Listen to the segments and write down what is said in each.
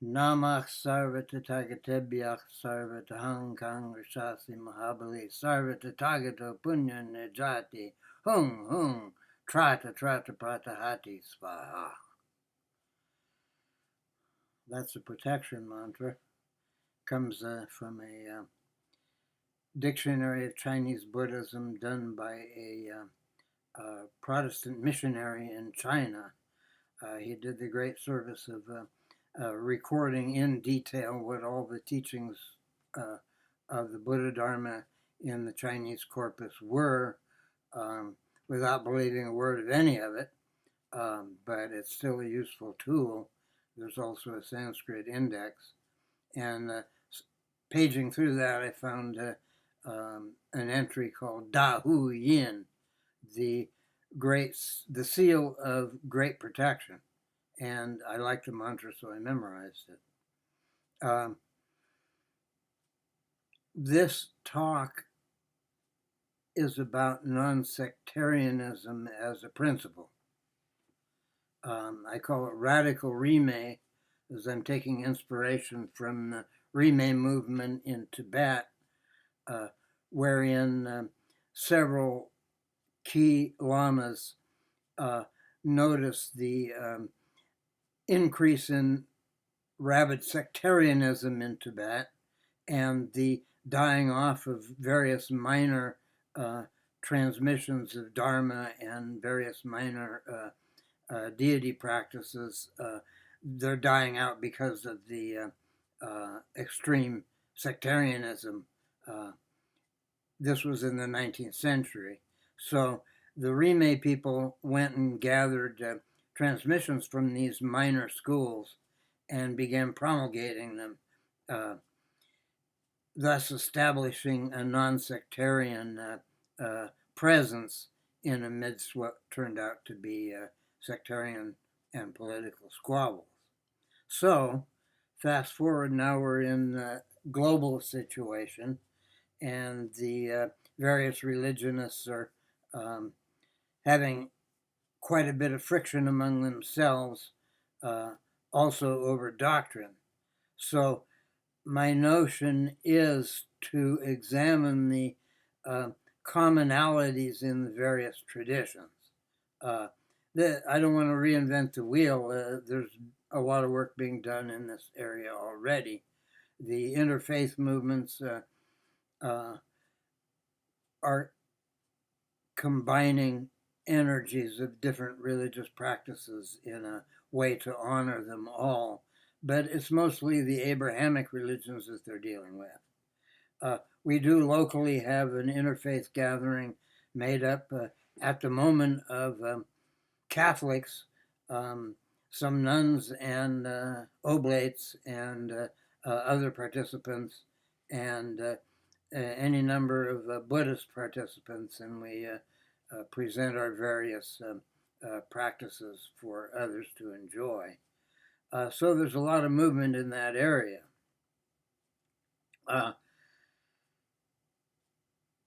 Namah Sarvata Tagatebhyah Sarvata Hankang Rishasi Mahabali Sarvata Tagato Punya Nijati Hung Hung Trata Trata Pratahati Svaha. That's a protection mantra. Comes from a dictionary of Chinese Buddhism done by a Protestant missionary in China. He did the great service of recording in detail what all the teachings of the Buddha Dharma in the Chinese corpus were, without believing a word of any of it, but it's still a useful tool. There's also a Sanskrit index, and paging through that, I found an entry called Da Hu Yin, the seal of great protection, and I liked the mantra, so I memorized it. This talk is about non-sectarianism as a principle. I call it radical Ri-mey, as I'm taking inspiration from the Ri-mey movement in Tibet, wherein several key lamas notice the increase in rabid sectarianism in Tibet and the dying off of various minor transmissions of Dharma and various minor deity practices. They're dying out because of the extreme sectarianism. This was in the 19th century. So the Ri-mey people went and gathered transmissions from these minor schools and began promulgating them, thus establishing a non-sectarian presence in amidst what turned out to be sectarian and political squabbles. So, fast forward, now we're in the global situation, and the various religionists are having quite a bit of friction among themselves, also over doctrine. So my notion is to examine the commonalities in the various traditions. I don't want to reinvent the wheel. There's a lot of work being done in this area already. The interfaith movements are combining energies of different religious practices in a way to honor them all. But it's mostly the Abrahamic religions that they're dealing with. We do locally have an interfaith gathering made up at the moment of Catholics, some nuns and oblates and other participants, and any number of Buddhist participants, and we present our various practices for others to enjoy. So there's a lot of movement in that area.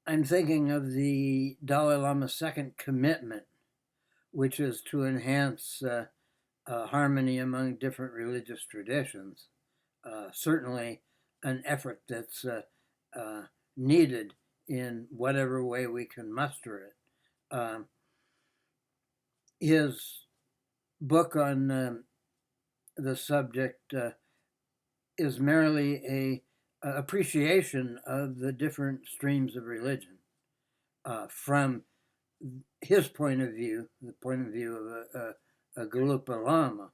I'm thinking of the Dalai Lama's second commitment, which is to enhance harmony among different religious traditions. Certainly an effort that's needed in whatever way we can muster it. His book on the subject is merely a appreciation of the different streams of religion from his point of view, the point of view of a Gelugpa Lama.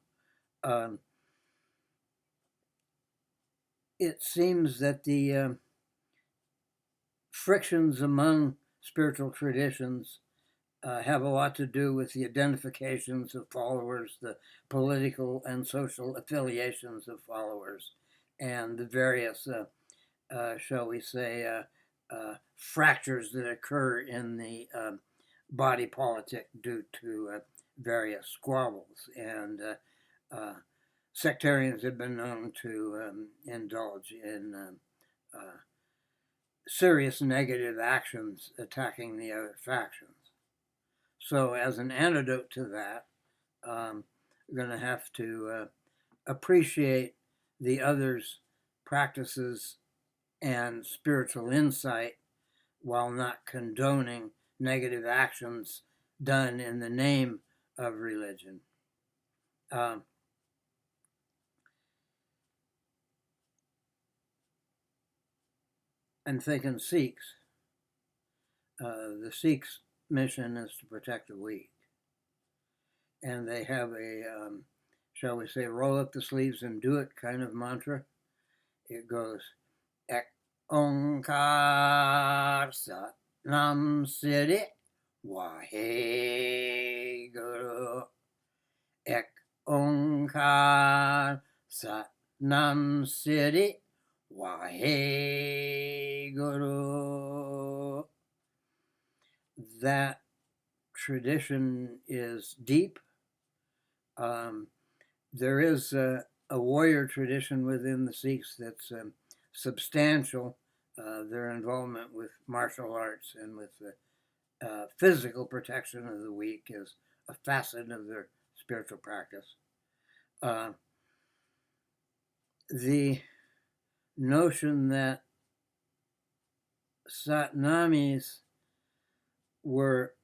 It seems that the frictions among spiritual traditions have a lot to do with the identifications of followers, the political and social affiliations of followers, and the various, shall we say, fractures that occur in the body politic due to various squabbles. And sectarians have been known to indulge in serious negative actions attacking the other factions. So as an antidote to that, we're going to have to appreciate the other's practices and spiritual insight while not condoning negative actions done in the name of religion. I'm thinking Sikhs. The Sikhs' mission is to protect the weak. And they have a, shall we say, roll up the sleeves and do it kind of mantra. It goes, Ek Onkar Sat Nam Siddhi Wahe Guru. Ek Onkar Sat Nam Siddhi Wahe Guru. That tradition is deep. There is a warrior tradition within the Sikhs that's substantial. Their involvement with martial arts and with the physical protection of the weak is a facet of their spiritual practice. The notion that Satnamis were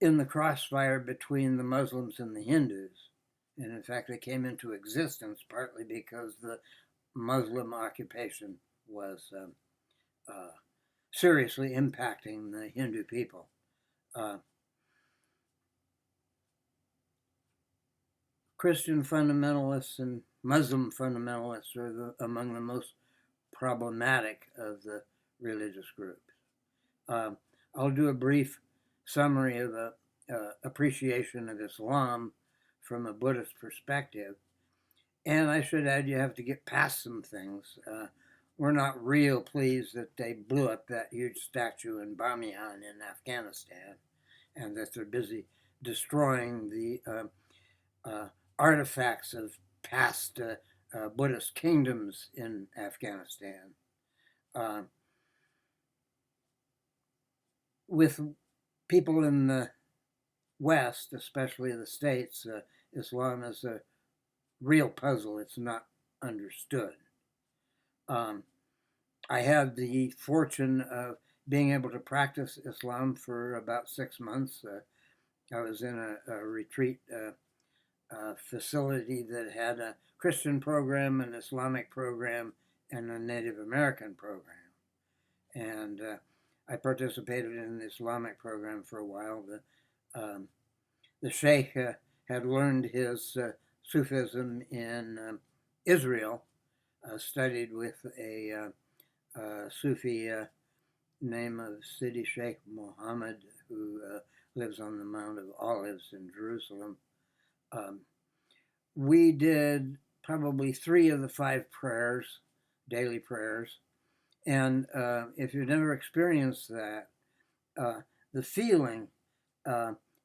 in the crossfire between the Muslims and the Hindus, and in fact they came into existence partly because the Muslim occupation was seriously impacting the Hindu people. Christian fundamentalists and Muslim fundamentalists are among the most problematic of the religious groups. I'll do a brief summary of appreciation of Islam from a Buddhist perspective. And I should add, you have to get past some things. We're not real pleased that they blew up that huge statue in Bamiyan in Afghanistan and that they're busy destroying the artifacts of past Buddhist kingdoms in Afghanistan. With people in the West, especially the States, Islam is a real puzzle. It's not understood. I had the fortune of being able to practice Islam for about 6 months. I was in a retreat facility that had a Christian program, an Islamic program, and a Native American program. And I participated in the Islamic program for a while. The Sheikh had learned his Sufism in Israel, studied with a Sufi name of Sidi Sheikh Mohammed, who lives on the Mount of Olives in Jerusalem. We did probably 3 of the 5 prayers, daily prayers. And if you've never experienced that, the feeling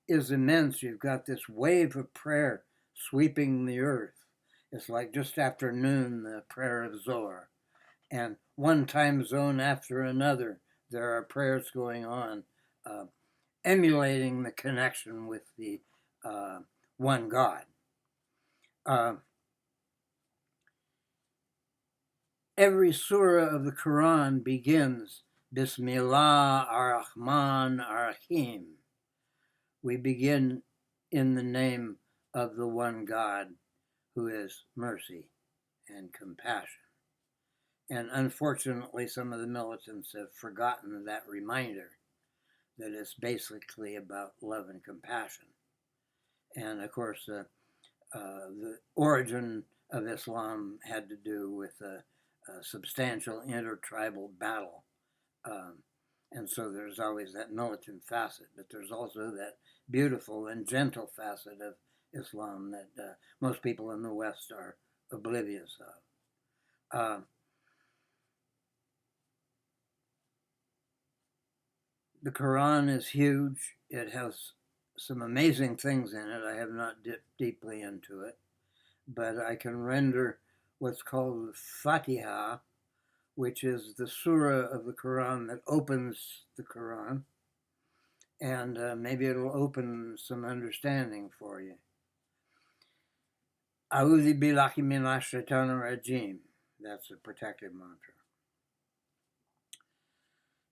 is immense. You've got this wave of prayer sweeping the earth. It's like just after noon, the prayer of Zohar. And one time zone after another, there are prayers going on, emulating the connection with the one God. Every surah of the Quran begins, Bismillah ar-Rahman ar-Rahim. We begin in the name of the one God who is mercy and compassion. And unfortunately, some of the militants have forgotten that reminder that it's basically about love and compassion. And of course, the origin of Islam had to do with a substantial intertribal battle. And so there's always that militant facet, but there's also that beautiful and gentle facet of Islam that most people in the West are oblivious of. The Quran is huge. It has some amazing things in it. I have not dipped deeply into it, but I can render what's called the Fatiha, which is the surah of the Quran that opens the Quran, and maybe it'll open some understanding for you. A'udhu billahi minash shaitanir rajim. That's a protective mantra.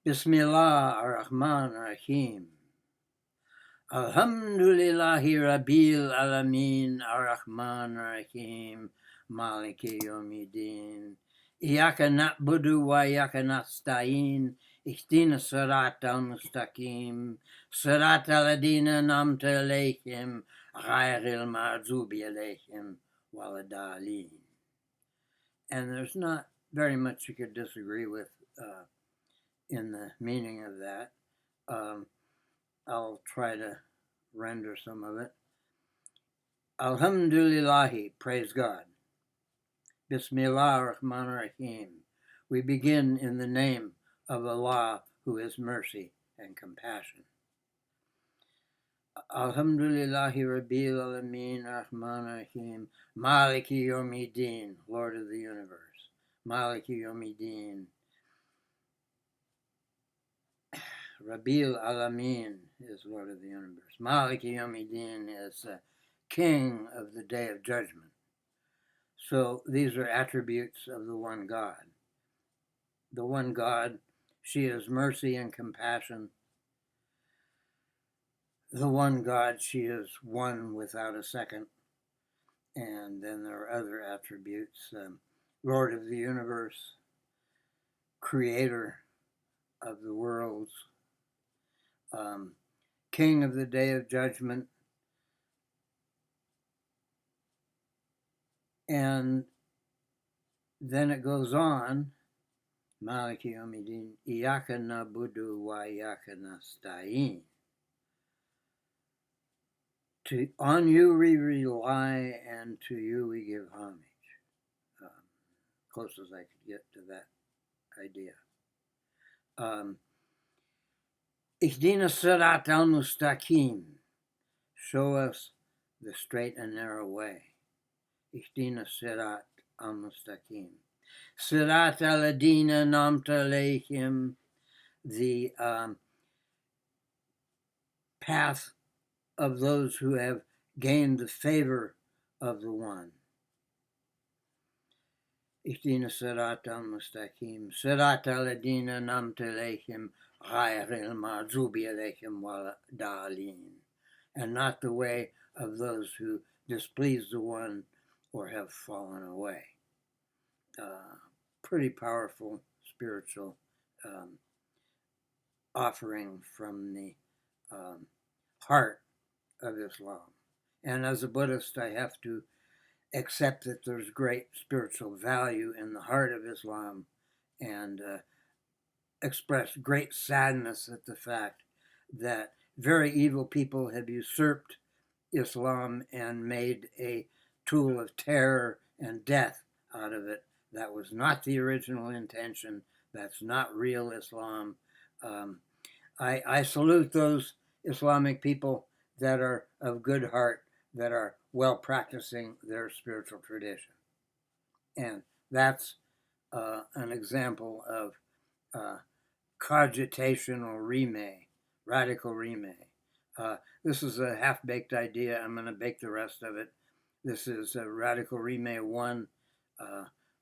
Bismillah ar-Rahman ar-Rahim. Alhamdulillahi Rabbil Alameen ar-Rahman ar-Rahim Maliki Yawmiddin Iyaka na'budu wa iyaka nasta'in Ihdina sirata al-mustaqim Sirata ladina namta alayhim Ghayril maghdubi alayhim waladhalin. And there's not very much you could disagree with in the meaning of that. I'll try to render some of it. Alhamdulillahi, praise God. Bismillah ar-Rahman ar-Rahim. We begin in the name of Allah, who is mercy and compassion. Alhamdulillahi Rabbil Alameen ar-Rahman ar-Rahim. Maliki Yawmiddin, Lord of the universe. Maliki Yawmiddin. Rabbil Alameen is Lord of the universe. Maliki Yawmiddin is King of the Day of Judgment. So these are attributes of the one God. The one God, she is mercy and compassion. The one God, she is one without a second. And then there are other attributes. Lord of the universe, creator of the worlds, King of the Day of Judgment, and then it goes on, Maliki Yawmiddin, Iyaka na'budu wa iyaka nasta'in. On you we rely, and to you we give homage. Close as I could get to that idea. Ihdina sirat al-mustaqim. Show us the straight and narrow way. Ihdina sirat al-mustaqim. Sirat al-adina namta alayhim. The path of those who have gained the favor of the one. Ihdina sirat al-mustaqim. Sirat al-adina namta alayhim. Ghayril maghdubi alayhim waladhalin. And not the way of those who displease the one or have fallen away. Pretty powerful spiritual offering from the heart of Islam. And as a Buddhist, I have to accept that there's great spiritual value in the heart of Islam, and express great sadness at the fact that very evil people have usurped Islam and made a tool of terror and death out of it. That was not the original intention. That's not real Islam. I salute those Islamic people that are of good heart, that are well practicing their spiritual tradition. And that's an example of cogitational Ri-mey, radical Ri-mey. This is a half-baked idea. I'm going to bake the rest of it. This is Radical Ri-mey 1.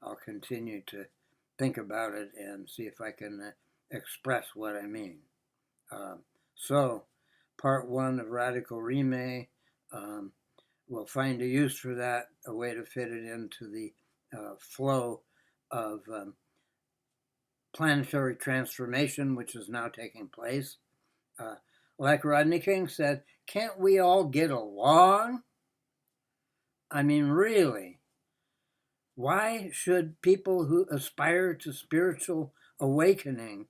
I'll continue to think about it and see if I can express what I mean. So, part 1 of Radical Ri-mey, we'll find a use for that, a way to fit it into the flow of planetary transformation, which is now taking place. Like Rodney King said, can't we all get along? I mean, really, why should people who aspire to spiritual awakening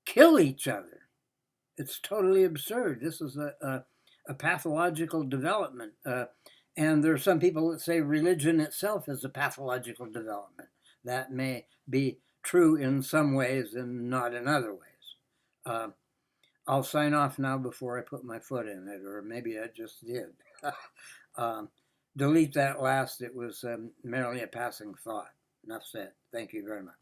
kill each other? It's totally absurd. This is a pathological development. And there are some people that say religion itself is a pathological development. That may be true in some ways and not in other ways. I'll sign off now before I put my foot in it, or maybe I just did. Delete that last. It was merely a passing thought. Enough said. Thank you very much.